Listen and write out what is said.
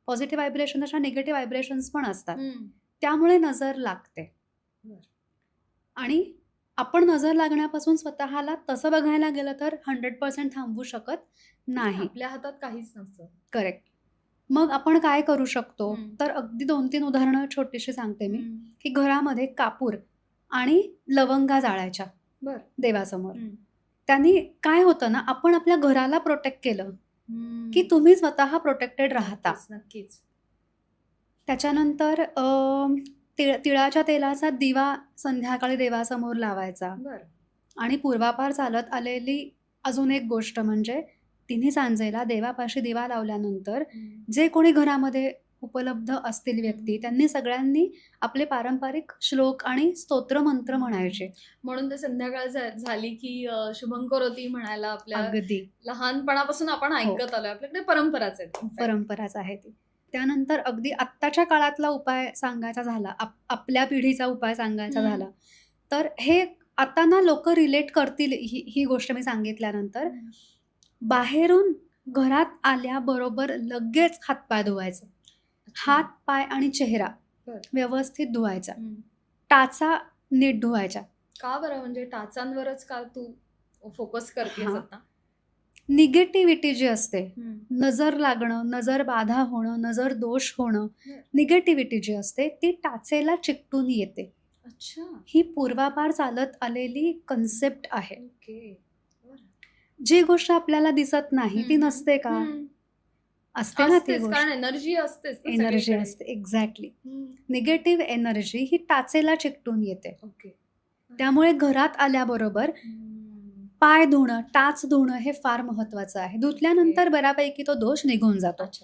Positive vibration तशा negative vibrations पण असतात. हम्म. त्यामुळे नजर लागते. बरं. आणि आपण नजर लागण्यापासून स्वतःला तसं बघायला गेलं तर 100% थांबवू शकत नाही. आपल्या हातात काहीच नसतं. करेक्ट. मग आपण काय करू शकतो? हम्म. तर अगदी 2-3 उदाहरणं छोटीशी सांगते मी, हम्म. की घरामध्ये कापूर आणि लवंगा जाळायच्या बरं. देवासमोर. हम्म. त्यांनी काय होतं ना, आपण आपल्या घराला प्रोटेक्ट केलं, की हम्म. तुम्ही स्वतः प्रोटेक्टेड राहता. नक्कीच, नक्कीच. त्याच्यानंतर तिळाच्या तेलाचा दिवा संध्याकाळी देवासमोर लावायचा. बरं. आणि पूर्वापार चालत आलेली अजून एक गोष्ट म्हणजे तिन्ही सांजेला देवापाशी दिवा लावल्यानंतर हम्म. जे कोणी घरामध्ये उपलब्ध असतील व्यक्ती त्यांनी सगळ्यांनी आपले पारंपरिक श्लोक आणि स्तोत्र मंत्र म्हणायचे. म्हणून ते संध्याकाळ झाली की शुभंकरोती म्हणायला आपल्या अगदी लहानपणापासून आपण हो. ऐकत आलोय. आपल्याकडे परंपराच आहेत in fact. परंपराच आहे ती. त्यानंतर अगदी आत्ताच्या काळातला उपाय सांगायचा झाला, आपल्या पिढीचा उपाय सांगायचा हम्म. झाला, तर हे आता ना लोक रिलेट करतील ही गोष्ट मी सांगितल्यानंतर. हम्म. बाहेरून घरात आल्याबरोबर लगेच हातपाय धुवायचे. अच्छा. हात, पाय आणि चेहरा बरं. व्यवस्थित धुवायचा. हम्म. टाचा नीट धुवायच्या. का बरं? म्हणजे टाचांवरच का तू फोकस करतेस हां. आता? निगेटिव्हिटी जी असते, हम्म. नजर लागणं, नजर बाधा होणं, नजर दोष होणं, बरं. निगेटिव्हिटी जी असते ती टाचेला चिकटून येते. अच्छा. ही पूर्वापार चालत आलेली कन्सेप्ट आहे. ओके. बरं. जी गोष्ट आपल्याला दिसत नाही ती हम्म. नसते का? हम्म. असते ना ती असतेच, गोष्ट. कारण एनर्जी असतेच ना एनर्जी सगळीकडे. असते. एक्झॅक्टली. हम्म. निगेटिव्ह एनर्जी ही टाचेला चिकटून येते. ओके. त्यामुळे घरात आल्याबरोबर हम्म. पाय धुणं, टाच धुणं हे फार महत्वाचं आहे. धुतल्यानंतर बऱ्यापैकी तो दोष निघून जातो. अच्छा.